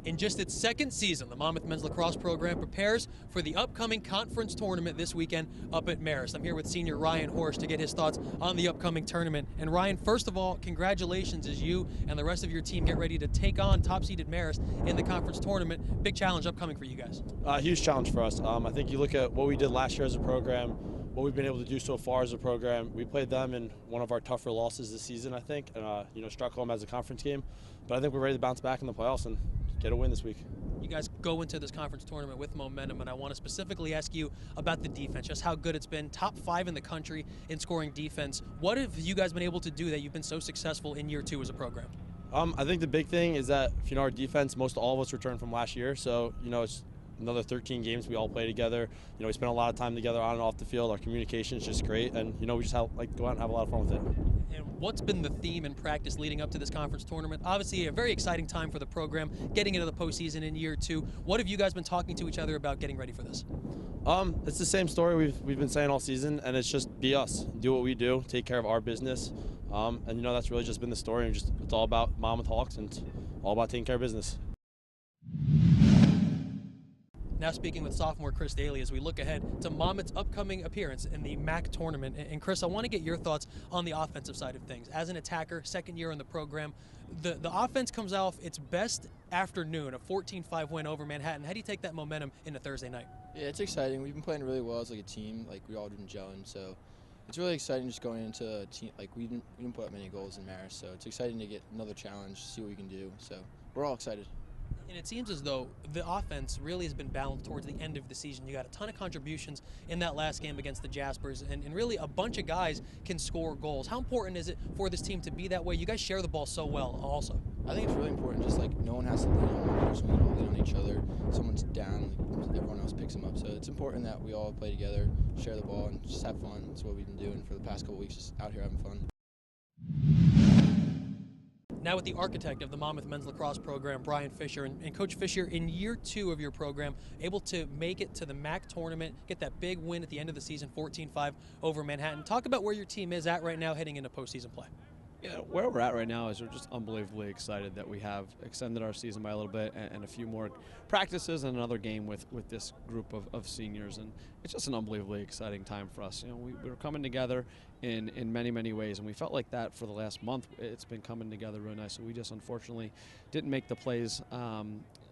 In just its second season, the Monmouth men's lacrosse program prepares for the upcoming conference tournament this weekend up at Marist. I'm here with senior Ryan Horsch to get his thoughts on the upcoming tournament. And Ryan, first of all, congratulations as you and the rest of your team get ready to take on top-seeded Marist in the conference tournament. Big challenge upcoming for you guys. Huge challenge for us. I think you look at what we did last year as a program, what we've been able to do so far as a program. We played them in one of our tougher losses this season, I think, and struck home as a conference game. But I think we're ready to bounce back in the playoffs and get a win this week. You guys go into this conference tournament with momentum, and I want to specifically ask you about the defense, just how good it's been. Top 5 in the country in scoring defense. What have you guys been able to do that you've been so successful in year 2 as a program? I think the big thing is that our defense, most all of us returned from last year, so it's another 13 games we all play together. We spend a lot of time together on and off the field. Our communication is just great, and we just go out and have a lot of fun with it. And what's been the theme in practice leading up to this conference tournament? Obviously a very exciting time for the program, getting into the postseason in year 2. What have you guys been talking to each other about getting ready for this? It's the same story we've been saying all season, and it's just be us, do what we do, take care of our business, and that's really just been the story. And it's all about Monmouth Hawks, and it's all about taking care of business. Now speaking with sophomore Chris Daly as we look ahead to Monmouth's upcoming appearance in the MAC tournament. And Chris, I want to get your thoughts on the offensive side of things. As an attacker, second year in the program, the offense comes off its best afternoon, a 14-5 win over Manhattan. How do you take that momentum into Thursday night? Yeah, it's exciting. We've been playing really well as a team. We all been gelling, so it's really exciting just going into a team. We didn't put up many goals in Marist, so it's exciting to get another challenge, see what we can do. So we're all excited. And it seems as though the offense really has been balanced towards the end of the season. You got a ton of contributions in that last game against the Jaspers, and really a bunch of guys can score goals. How important is it for this team to be that way? You guys share the ball so well also. I think it's really important, just no one has to lean on one person, we all lean on each other. If someone's down, everyone else picks them up. So it's important that we all play together, share the ball, and just have fun. That's what we've been doing for the past couple weeks, just out here having fun. Now with the architect of the Monmouth men's lacrosse program, Brian Fisher, and Coach Fisher, in year 2 of your program, able to make it to the MAC tournament, get that big win at the end of the season, 14-5 over Manhattan. Talk about where your team is at right now heading into postseason play. Yeah, where we're at right now is we're just unbelievably excited that we have extended our season by a little bit and a few more practices and another game with this group of seniors, and it's just an unbelievably exciting time for us. We were coming together in many, many ways, and we felt like that for the last month. It's been coming together really nice. So we just unfortunately didn't make the plays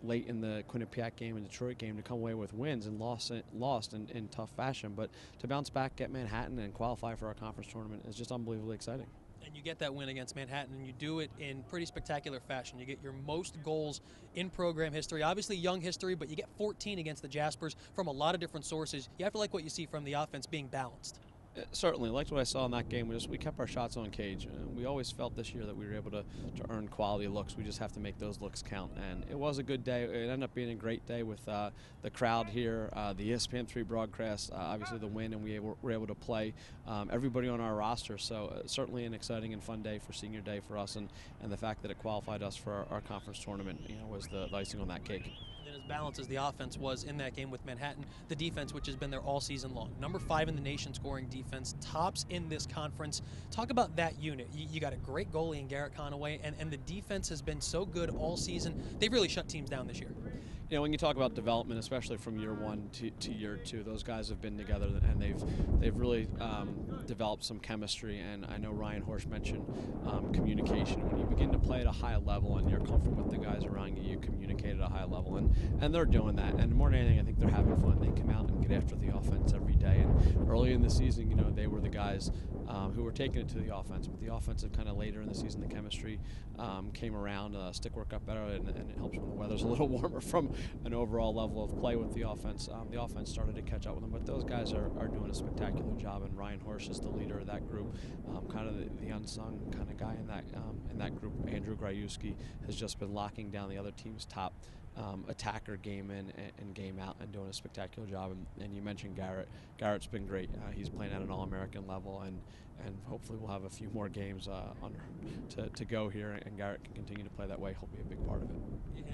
late in the Quinnipiac game and Detroit game to come away with wins and lost in tough fashion. But to bounce back, get Manhattan, and qualify for our conference tournament is just unbelievably exciting. And you get that win against Manhattan, and you do it in pretty spectacular fashion. You get your most goals in program history, obviously young history, but you get 14 against the Jaspers from a lot of different sources. You have to like what you see from the offense being balanced. Certainly, liked what I saw in that game. We kept our shots on cage. We always felt this year that we were able to earn quality looks. We just have to make those looks count. And it was a good day. It ended up being a great day with the crowd here, the ESPN3 broadcast, obviously the win, and we were able to play everybody on our roster. So certainly an exciting and fun day for senior day for us, and the fact that it qualified us for our conference tournament, was the icing on that cake. And as balanced as the offense was in that game with Manhattan, the defense, which has been there all season long. Number 5 in the nation scoring defense, tops in this conference. Talk about that unit. You got a great goalie in Garrett Conaway, and the defense has been so good all season. They've really shut teams down this year. When you talk about development, especially from year 1 to year 2, those guys have been together, and they've really developed some chemistry. And I know Ryan Horsch mentioned communication. When you begin to play at a high level and you're comfortable with the guys around you, you communicate at a high level, and they're doing that. And more than anything, I think they're having fun. They come out and get after the offense every day. And early in the season, they were the guys who were taking it to the offense. But the offensive kind of later in the season, the chemistry came around. Stick work got better, and it helps when the weather's a little warmer from an overall level of play with the offense. The offense started to catch up with them, but those guys are doing a spectacular job, and Ryan Horsch is the leader of that group, kind of the unsung kind of guy in that group. Andrew Grajewski has just been locking down the other team's top attacker game in and game out, and doing a spectacular job. And you mentioned Garrett. Garrett's been great. He's playing at an All-American level, and hopefully we'll have a few more games to go here, and Garrett can continue to play that way. He'll be a big part of it.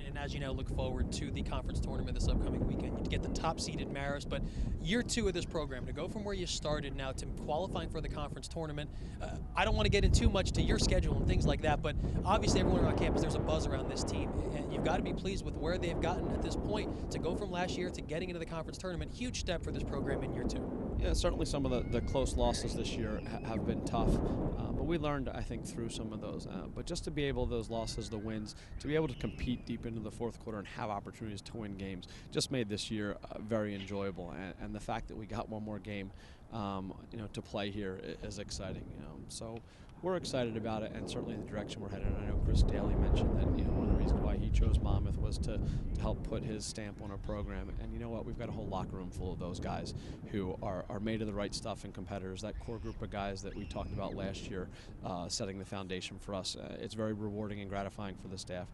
And as you know, look forward to the conference tournament this upcoming weekend. You get the top seeded Marist, but year 2 of this program, to go from where you started now to qualifying for the conference tournament, I don't want to get in too much to your schedule and things like that, but obviously everyone around campus, there's a buzz around this team, and you've got to be pleased with where they've gotten at this point to go from last year to getting into the conference tournament. Huge step for this program in year 2. Yeah, certainly some of the close losses this year have been tough, but we learned, I think, through some of those. But just to be able, those losses, the wins, to be able to compete deep into the fourth quarter and have opportunities to win games just made this year very enjoyable. And the fact that we got one more game, to play here is exciting. So we're excited about it, and certainly the direction we're headed. I know Chris Daly mentioned that one of the reasons why he chose Monmouth was to help put his stamp on our program. And you know what? We've got a whole locker room full of those guys who are made of the right stuff and competitors. That core group of guys that we talked about last year, setting the foundation for us. It's very rewarding and gratifying for the staff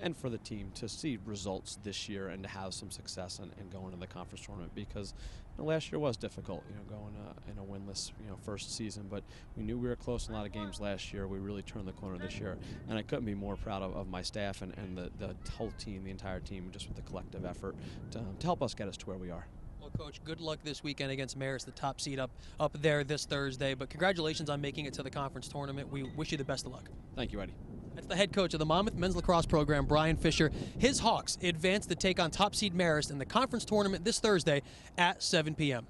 and for the team to see results this year and to have some success and go into the conference tournament, because last year was difficult, going in a winless, first season, but we knew we were close in a lot of games last year. We really turned the corner this year, and I couldn't be more proud of my staff and the whole team, the entire team, just with the collective effort to help us get us to where we are. Well, Coach, good luck this weekend against Marist, the top seed up there this Thursday, but congratulations on making it to the conference tournament. We wish you the best of luck. Thank you, Eddie. That's the head coach of the Monmouth men's lacrosse program, Brian Fisher. His Hawks advance to take on top seed Marist in the conference tournament this Thursday at 7 p.m.